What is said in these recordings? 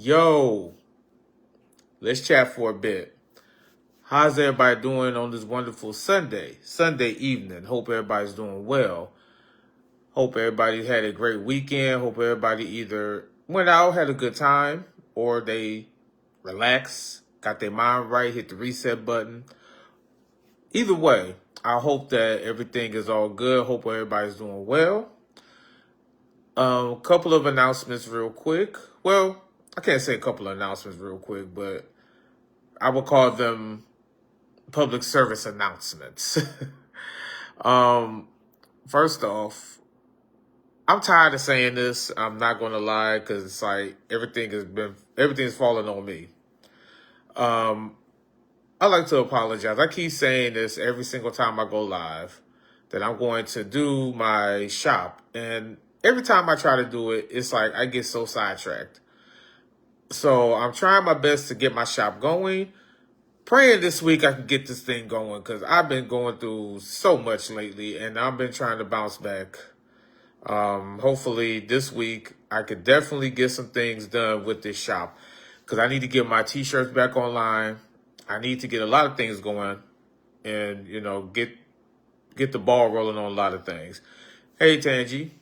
Yo, let's chat for a bit. How's everybody doing on this wonderful Sunday evening? Hope everybody's doing well. Hope everybody had a great weekend. Hope everybody either went out, had a good time, or they relaxed, got their mind right, hit the reset button. Either way, I hope that everything is all good. Hope everybody's doing well. Couple of announcements real quick. Well, I can't say a couple of announcements real quick, but I would call them public service announcements. um, First off, I'm tired of saying this. I'm not going to lie because it's like everything's falling on me. I like to apologize. I keep saying this every single time I go live that I'm going to do my shop, and every time I try to do it, it's like I get so sidetracked. So I'm trying my best to get my shop going. Praying this week I can get this thing going because I've been going through so much lately and I've been trying to bounce back. Hopefully this week I could definitely get some things done with this shop because I need to get my t-shirts back online. I need to get a lot of things going and, get the ball rolling on a lot of things. Hey, Tangi.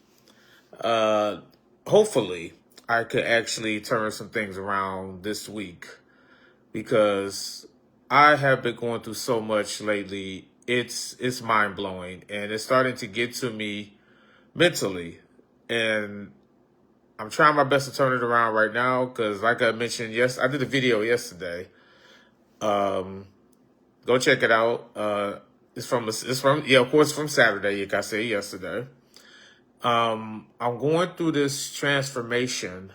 Hopefully I could actually turn some things around this week because I have been going through so much lately. It's mind blowing and it's starting to get to me mentally. And I'm trying my best to turn it around right now because, like I mentioned, yes, I did a video yesterday. Go check it out. Of course, from Saturday, like I said yesterday. I'm going through this transformation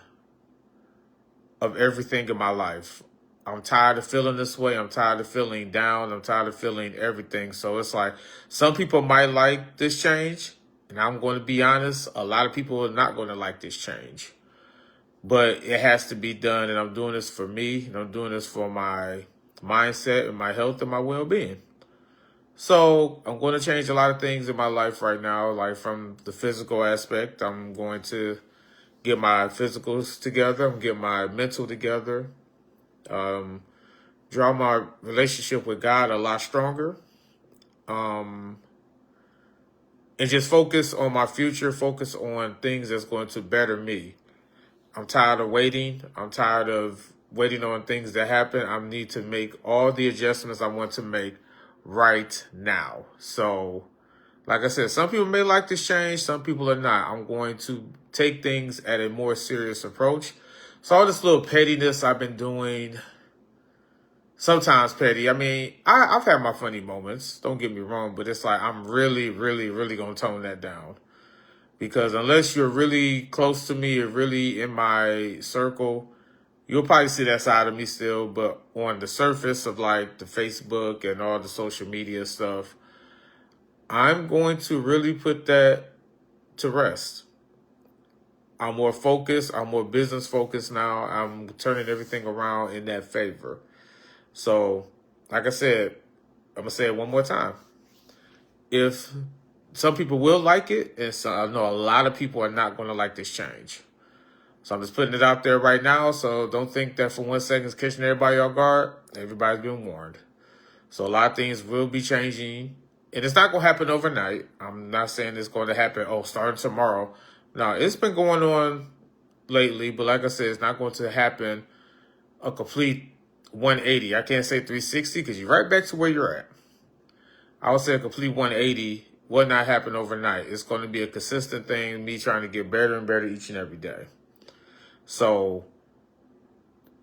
of everything in my life. I'm tired of feeling this way. I'm tired of feeling down. I'm tired of feeling everything. So it's like some people might like this change. And I'm going to be honest, a lot of people are not going to like this change. But it has to be done. And I'm doing this for me. And I'm doing this for my mindset and my health and my well-being. So I'm going to change a lot of things in my life right now. Like from the physical aspect, I'm going to get my physicals together. I'm get my mental together. Draw my relationship with God a lot stronger. And just focus on my future, focus on things that's going to better me. I'm tired of waiting. I'm tired of waiting on things to happen. I need to make all the adjustments I want to make right now. So, like I said, some people may like this change, some people are not. I'm going to take things at a more serious approach. So all this little pettiness I've been doing, sometimes petty. I mean, I've had my funny moments. Don't get me wrong, but it's like I'm really, really, really going to tone that down. Because unless you're really close to me or really in my circle, you'll probably see that side of me still. But on the surface of like the Facebook and all the social media stuff, I'm going to really put that to rest. I'm more focused. I'm more business focused now. I'm turning everything around in that favor. So, like I said, I'm going to say it one more time. If some people will like it, and so I know a lot of people are not going to like this change. So I'm just putting it out there right now. So don't think that for 1 second it's catching everybody off guard. Everybody's been warned. So a lot of things will be changing. And it's not going to happen overnight. I'm not saying it's going to happen, starting tomorrow. No, it's been going on lately. But like I said, it's not going to happen a complete 180. I can't say 360 because you're right back to where you're at. I would say a complete 180 will not happen overnight. It's going to be a consistent thing, me trying to get better and better each and every day. So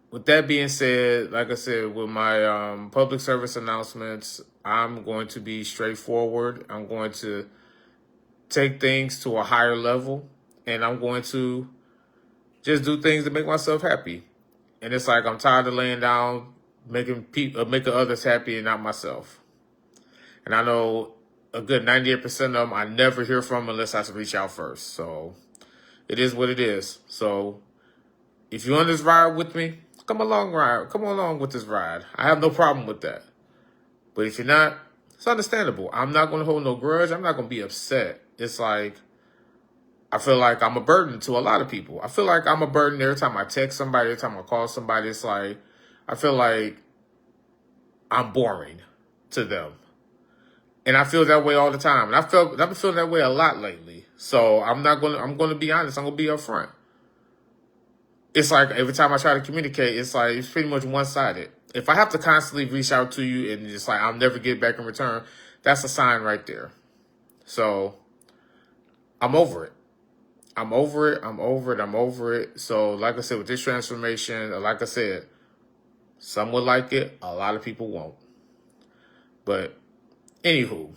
with that being said, like I said, with my public service announcements, I'm going to be straightforward. I'm going to take things to a higher level, and I'm going to just do things to make myself happy. And it's like I'm tired of laying down, making others happy and not myself. And I know a good 98% of them I never hear from unless I reach out first. So it is what it is. So if you're on this ride with me, come along with this ride. I have no problem with that. But if you're not, it's understandable. I'm not going to hold no grudge. I'm not going to be upset. It's like I feel like I'm a burden to a lot of people. I feel like I'm a burden every time I text somebody, every time I call somebody. It's like, I feel like I'm boring to them. And I feel that way all the time. And I've been feeling that way a lot lately. So I'm going to be honest. I'm going to be upfront. It's like every time I try to communicate, it's like, it's pretty much one-sided. If I have to constantly reach out to you and it's like, I'll never get back in return, that's a sign right there. So I'm over it. I'm over it. So like I said, with this transformation, like I said, some will like it. A lot of people won't. But anywho,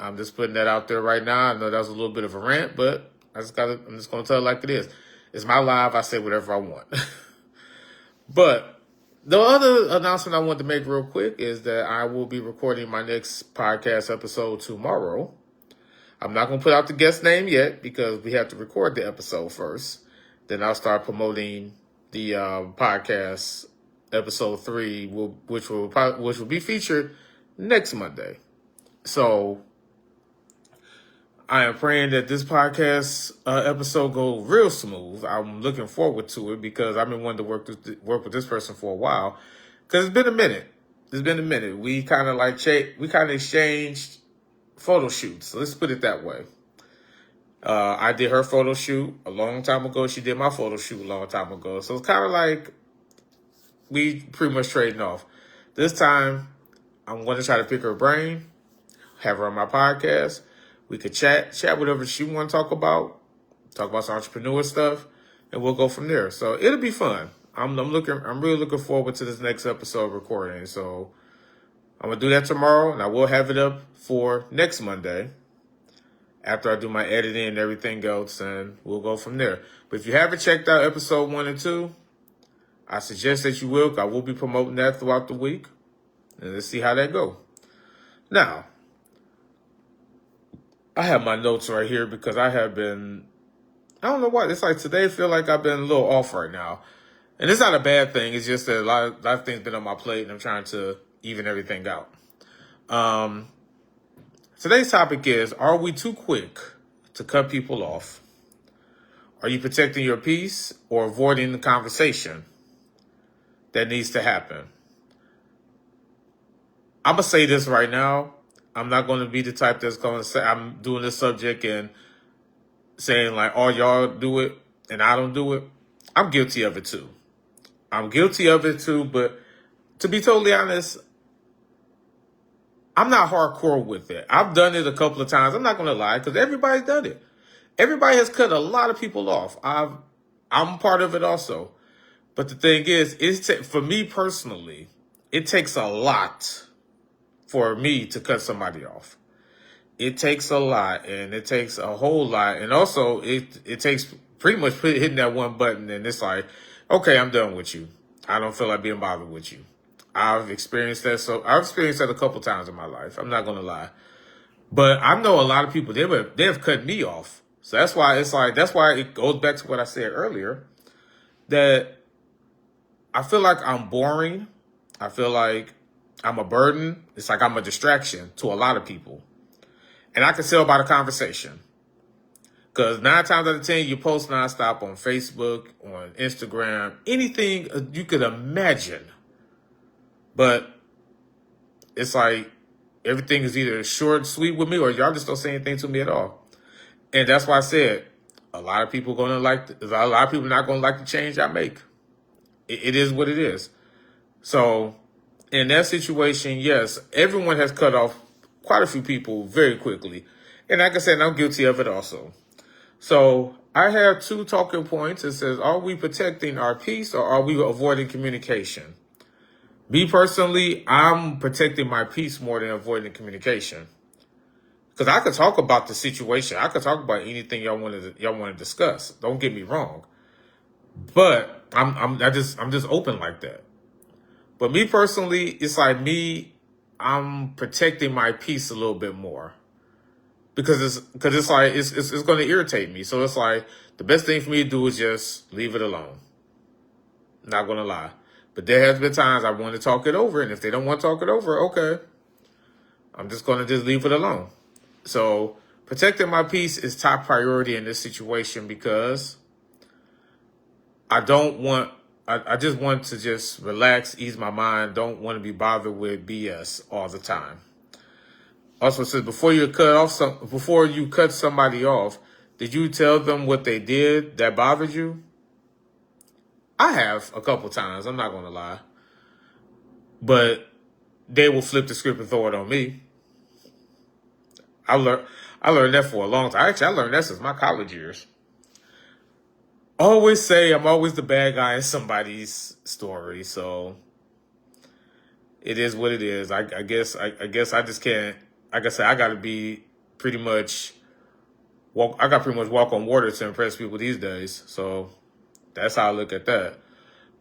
I'm just putting that out there right now. I know that was a little bit of a rant, but I'm just going to tell it like it is. It's my live. I say whatever I want. But the other announcement I wanted to make real quick is that I will be recording my next podcast episode tomorrow. I'm not going to put out the guest name yet because we have to record the episode first. Then I'll start promoting the podcast episode 3, which will be featured next Monday. So I am praying that this podcast episode go real smooth. I'm looking forward to it because I've been wanting to work with this person for a while. Because it's been a minute. We kind of exchanged photo shoots. So let's put it that way. I did her photo shoot a long time ago. She did my photo shoot a long time ago. So it's kind of like we pretty much trading off. This time, I'm going to try to pick her brain, have her on my podcast. We could chat whatever she want to talk about some entrepreneur stuff, and we'll go from there. So it'll be fun. I'm really looking forward to this next episode recording. So I'm gonna do that tomorrow, and I will have it up for next Monday after I do my editing and everything else, and we'll go from there. But if you haven't checked out episode 1 and 2, I suggest that you will. I will be promoting that throughout the week, and let's see how that go. Now, I have my notes right here because I don't know why. It's like today I feel like I've been a little off right now. And it's not a bad thing. It's just that a lot of things been on my plate and I'm trying to even everything out. Today's topic is, are we too quick to cut people off? Are you protecting your peace or avoiding the conversation that needs to happen? I'm going to say this right now. I'm not going to be the type that's going to say I'm doing this subject and saying like, oh, y'all do it and I don't do it. I'm guilty of it too. But to be totally honest, I'm not hardcore with it. I've done it a couple of times. I'm not going to lie because everybody's done it. Everybody has cut a lot of people off. I'm part of it also. But the thing is, for me personally, it takes a lot for me to cut somebody off. It takes a lot, and it takes a whole lot. And also, it takes pretty much hitting that one button, and it's like, okay, I'm done with you. I don't feel like being bothered with you. I've experienced that. So I've experienced that a couple times in my life. I'm not going to lie. But I know a lot of people, they have cut me off. So that's why it goes back to what I said earlier, that I feel like I'm boring. I feel like I'm a burden. It's like I'm a distraction to a lot of people. And I can tell by the conversation. Because 9 times out of 10, you post nonstop on Facebook, on Instagram, anything you could imagine. But it's like everything is either short, sweet with me, or y'all just don't say anything to me at all. And that's why I said a lot of people not going to like the change I make. It is what it is. So in that situation, yes, everyone has cut off quite a few people very quickly. And like I said, I'm guilty of it also. So I have 2 talking points. It says, are we protecting our peace or are we avoiding communication? Me personally, I'm protecting my peace more than avoiding communication. Because I could talk about the situation. I could talk about anything y'all want to discuss. Don't get me wrong. But I'm just open like that. But me personally, it's like I'm protecting my peace a little bit more. Because it's like it's going to irritate me. So it's like the best thing for me to do is just leave it alone. Not going to lie. But there has been times I want to talk it over, and if they don't want to talk it over, okay, I'm just going to leave it alone. So, protecting my peace is top priority in this situation because I don't want, I just want to just relax, ease my mind, don't want to be bothered with BS all the time. Also says before you cut somebody off, did you tell them what they did that bothered you? I have a couple times, I'm not gonna lie. But they will flip the script and throw it on me. I learned that for a long time. Actually, I learned that since my college years. Always say I'm always the bad guy in somebody's story, so it is what it is. I guess I just can't. Like I said, I got to be pretty much walk. I got pretty much walk on water to impress people these days. So that's how I look at that.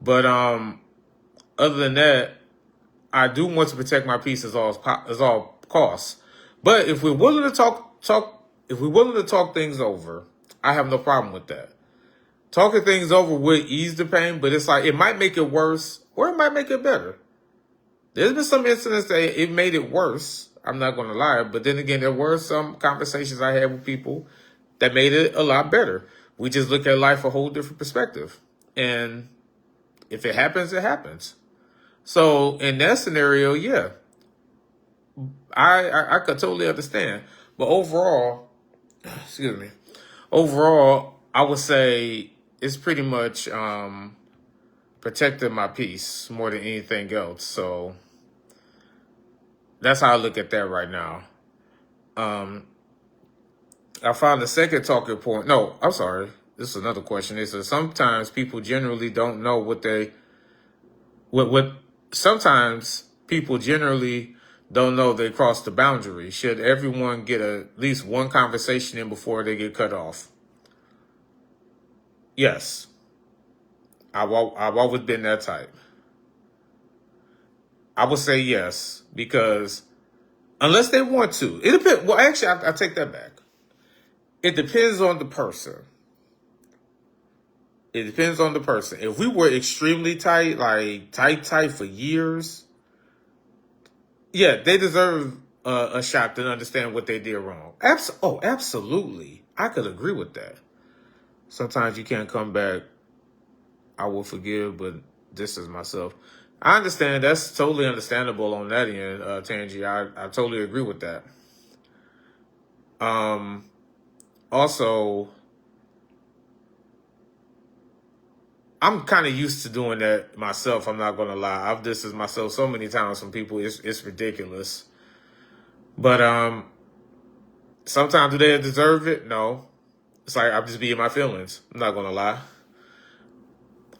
But other than that, I do want to protect my peace as all costs. But if we're willing to talk things over, I have no problem with that. Talking things over would ease the pain, but it's like it might make it worse or it might make it better. There's been some incidents that it made it worse. I'm not going to lie. But then again, there were some conversations I had with people that made it a lot better. We just look at life a whole different perspective. And if it happens, it happens. So in that scenario, yeah, I could totally understand. But overall, I would say it's pretty much protecting my peace more than anything else. So that's how I look at that right now. I found the second talking point. No, I'm sorry. This is another question. It says sometimes people generally don't know sometimes people generally don't know they crossed the boundary. Should everyone get at least one conversation in before they get cut off? Yes. I've always been that type. I would say yes, because unless they want to. It depends. Well, actually, I take that back. It depends on the person. It depends on the person. If we were extremely tight, like tight for years, yeah, they deserve a shot to understand what they did wrong. Absolutely. I could agree with that. Sometimes you can't come back. I will forgive, but this is myself. I understand. That's totally understandable on that end, Tangi. I totally agree with that. Also, I'm kind of used to doing that myself. I'm not going to lie. I've distanced myself so many times from people. It's ridiculous. But sometimes do they deserve it? No. It's like I'm just being my feelings. I'm not going to lie.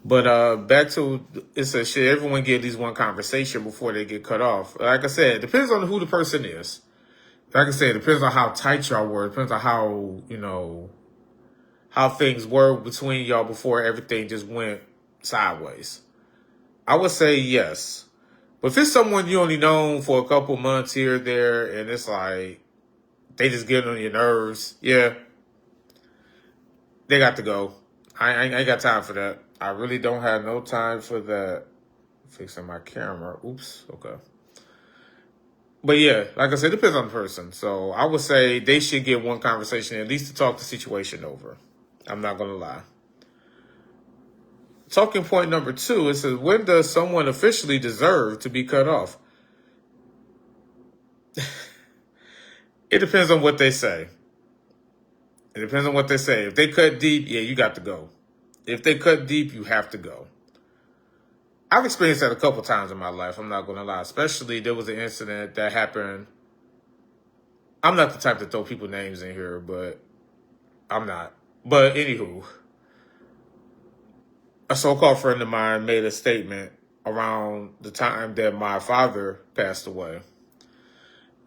But back to, it says, should everyone get at least one conversation before they get cut off? Like I said, it depends on who the person is. Like I said, it depends on how tight y'all were. It depends on how, how things were between y'all before everything just went sideways. I would say yes. But if it's someone you only known for a couple months here or there, and it's like they just get on your nerves, yeah, they got to go. I ain't got time for that. I really don't have no time for that. Fixing my camera. Oops. Okay. But yeah, like I said, it depends on the person. So I would say they should get one conversation, at least to talk the situation over. I'm not going to lie. Talking point number 2, it says, when does someone officially deserve to be cut off? It depends on what they say. It depends on what they say. If they cut deep, yeah, you got to go. If they cut deep, you have to go. I've experienced that a couple times in my life. I'm not going to lie. Especially there was an incident that happened. I'm not the type to throw people names in here, but I'm not. But anywho, a so-called friend of mine made a statement around the time that my father passed away.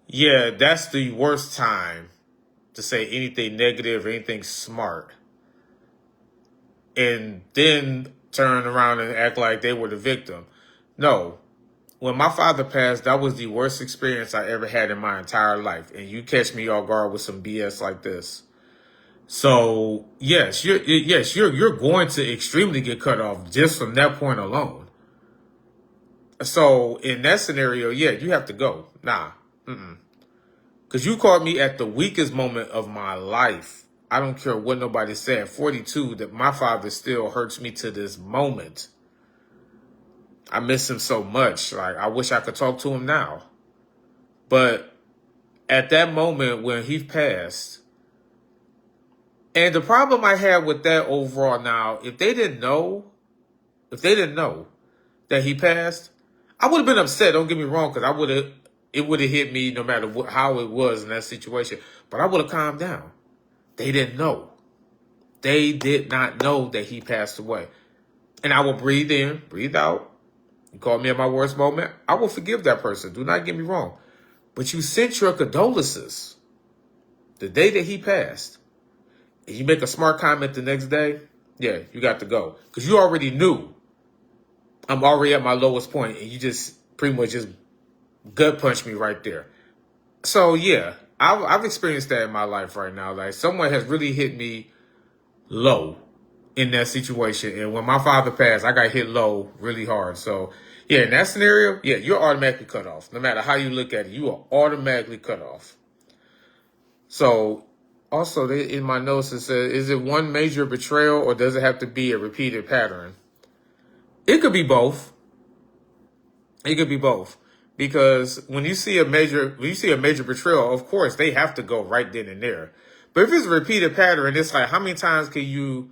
Yeah, that's the worst time to say anything negative or anything smart. And then turn around and act like they were the victim. No. When my father passed, that was the worst experience I ever had in my entire life. And you catch me off guard with some BS like this. So yes, you're going to extremely get cut off just from that point alone. So in that scenario, yeah, you have to go. Nah. Because you caught me at the weakest moment of my life. I don't care what nobody said. 42, that my father still hurts me to this moment. I miss him so much. Like, I wish I could talk to him now. But at that moment when he passed, and the problem I had with that overall now, if they didn't know that he passed, I would have been upset. Don't get me wrong, because it would have hit me no matter how it was in that situation. But I would have calmed down. They didn't know. They did not know that he passed away. And I will breathe in, breathe out. You called me at my worst moment, I will forgive that person. Do not get me wrong. But you sent your condolences the day that he passed, and you make a smart comment the next day, yeah, you got to go. Because you already knew I'm already at my lowest point, and you just pretty much just gut punched me right there. So, yeah, I've experienced that in my life right now. Like, someone has really hit me low in that situation. And when my father passed, I got hit low really hard. So, yeah, in that scenario, yeah, you're automatically cut off. No matter how you look at it, you are automatically cut off. So, also, in my notes, it says, is it one major betrayal or does it have to be a repeated pattern? It could be both. It could be both. Because when you see a major betrayal, of course, they have to go right then and there. But if it's a repeated pattern, it's like, how many times can you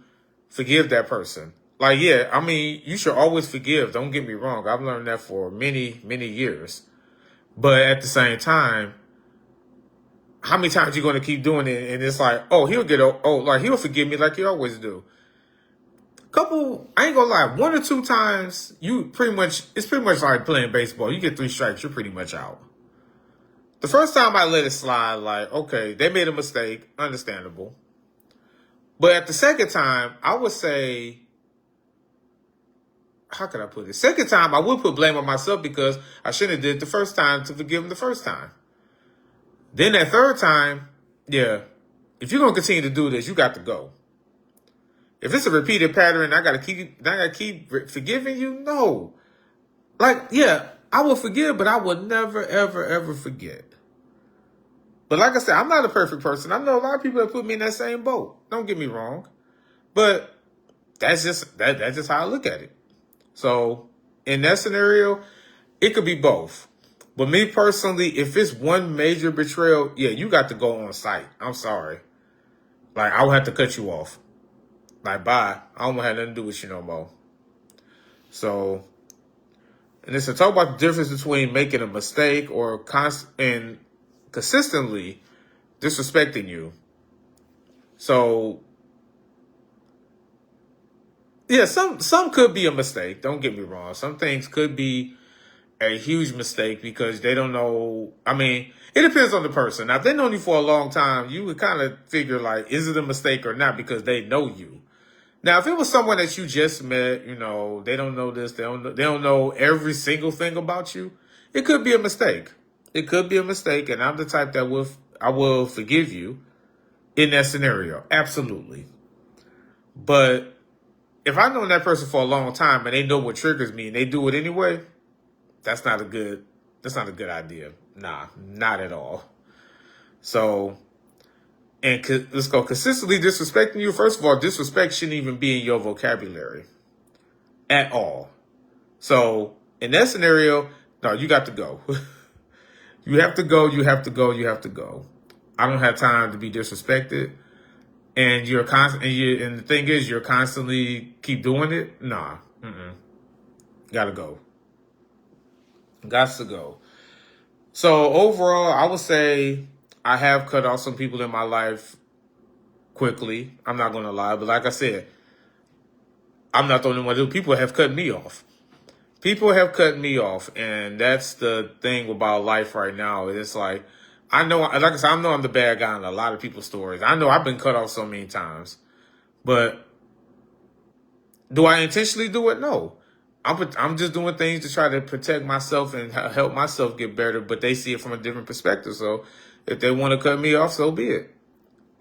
forgive that person? Like, yeah, I mean, you should always forgive. Don't get me wrong. I've learned that for many, many years. But at the same time, how many times you going to keep doing it? And it's like, oh, he'll forgive me like he always do. I ain't gonna lie, 1 or 2 times, it's pretty much like playing baseball. You get 3 strikes, you're pretty much out. The first time I let it slide, like, okay, they made a mistake, understandable. But at the second time, I would say, how could I put it? Second time, I would put blame on myself because I shouldn't have did it the first time to forgive him the first time. Then that third time, yeah, if you're going to continue to do this, you got to go. If it's a repeated pattern, I gotta keep forgiving you. No, like, yeah, I will forgive, but I will never, ever, ever forget. But like I said, I'm not a perfect person. I know a lot of people that put me in that same boat. Don't get me wrong, but that's just how I look at it. So in that scenario, it could be both. But me personally, if it's one major betrayal, yeah, you got to go on site. I'm sorry, like I will have to cut you off. Like, bye. I don't want to have nothing to do with you no more. So, and it's to talk about the difference between making a mistake or and consistently disrespecting you. So, yeah, some could be a mistake. Don't get me wrong. Some things could be a huge mistake because they don't know. I mean, it depends on the person. Now, if they've known you for a long time, you would kind of figure, like, is it a mistake or not because they know you. Now, if it was someone that you just met, you know, they don't know this, they don't know every single thing about you, it could be a mistake. It could be a mistake, and I'm the type that I will forgive you in that scenario. Absolutely. But if I've known that person for a long time and they know what triggers me and they do it anyway, that's not a good idea. Nah, not at all. So, and let's go, consistently disrespecting you. First of all, disrespect shouldn't even be in your vocabulary at all. So in that scenario, no, you got to go. You have to go. You have to go. You have to go. I don't have time to be disrespected. And and the thing is, you're constantly keep doing it. Nah, gotta go. Got to go. So overall, I would say I have cut off some people in my life quickly. I'm not going to lie. But like I said, I'm not the only one. People have cut me off. People have cut me off. And that's the thing about life right now. It's like, I know, like I said, I know I'm the bad guy in a lot of people's stories. I know I've been cut off so many times. But do I intentionally do it? No. I'm just doing things to try to protect myself and help myself get better. But they see it from a different perspective. So if they want to cut me off, so be it.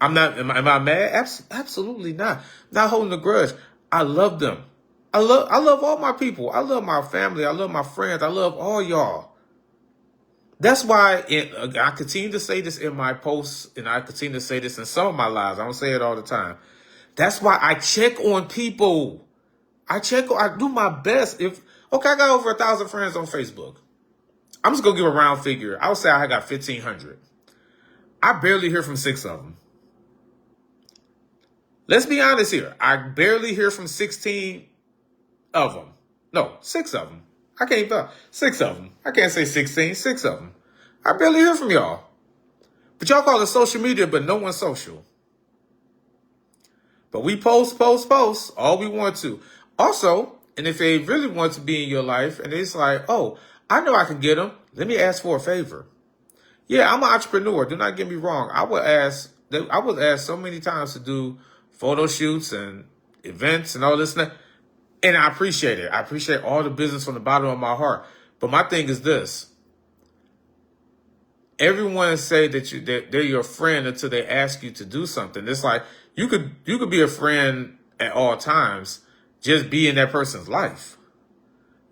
Am I mad? Absolutely not. Not holding a grudge. I love them. I love all my people. I love my family. I love my friends. I love all y'all. That's why I continue to say this in my posts, and I continue to say this in some of my lives. I don't say it all the time. That's why I check on people. I do my best. I got over 1,000 friends on Facebook. I'm just going to give a round figure. I would say I got 1,500. I barely hear from 6 of them. Let's be honest here. I barely hear from 16 of them. No, 6 of them. I can't even, 6 of them. I can't say 16, 6 of them. I barely hear from y'all. But y'all call it social media, but no one's social. But we post all we want to. Also, and if they really want to be in your life, and it's like, oh, I know I can get them. Let me ask for a favor. Yeah, I'm an entrepreneur. Do not get me wrong. I was asked so many times to do photo shoots and events and all this and that. And I appreciate it. I appreciate all the business from the bottom of my heart. But my thing is this. Everyone say that they're your friend until they ask you to do something. It's like you could be a friend at all times, just be in that person's life.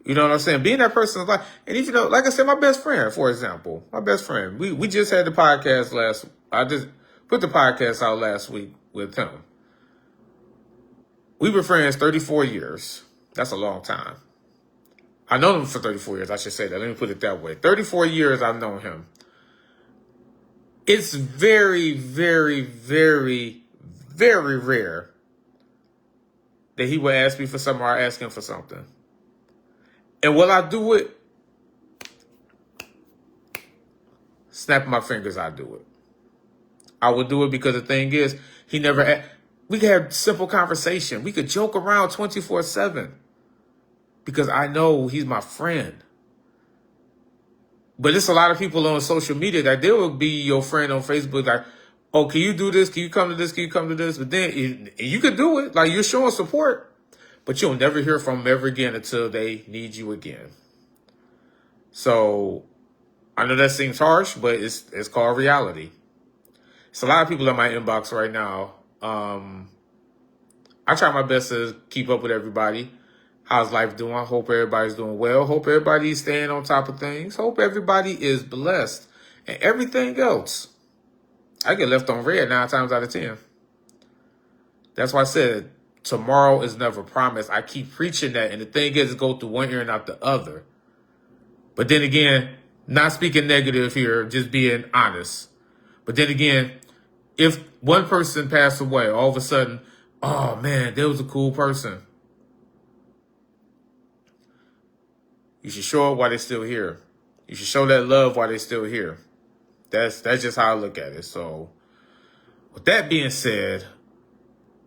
You know what I'm saying? Be in that person's life. And if you know, like I said, my best friend, for example, we just had the podcast I just put the podcast out last week with him. We were friends 34 years. That's a long time. I known him for 34 years. I should say that. Let me put it that way. 34 years I've known him. It's very, very, very, very rare that he would ask me for something or I ask him for something. And will I do it? Snap my fingers, I do it. I would do it because the thing is, we could have simple conversation. We could joke around 24/7 because I know he's my friend. But it's a lot of people on social media that they will be your friend on Facebook. Like, oh, can you do this? Can you come to this? Can you come to this? But then you could do it. Like, you're showing support, but you'll never hear from them ever again until they need you again. So I know that seems harsh, but it's called reality. It's a lot of people in my inbox right now. I try my best to keep up with everybody. How's life doing? Hope everybody's doing well. Hope everybody's staying on top of things. Hope everybody is blessed. And everything else. I get left on red 9 times out of 10. That's why I said tomorrow is never promised. I keep preaching that. And the thing is, it goes through one ear and out the other. But then again, not speaking negative here, just being honest. But then again, if one person passed away, all of a sudden, oh man, they was a cool person. You should show up while they're still here. You should show that love while they're still here. That's just how I look at it. So with that being said,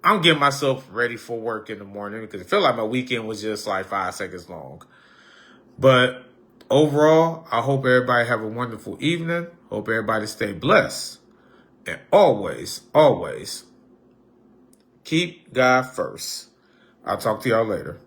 I'm getting myself ready for work in the morning because I feel like my weekend was just like 5 seconds long. But overall, I hope everybody have a wonderful evening. Hope everybody stay blessed. And always, always keep God first. I'll talk to y'all later.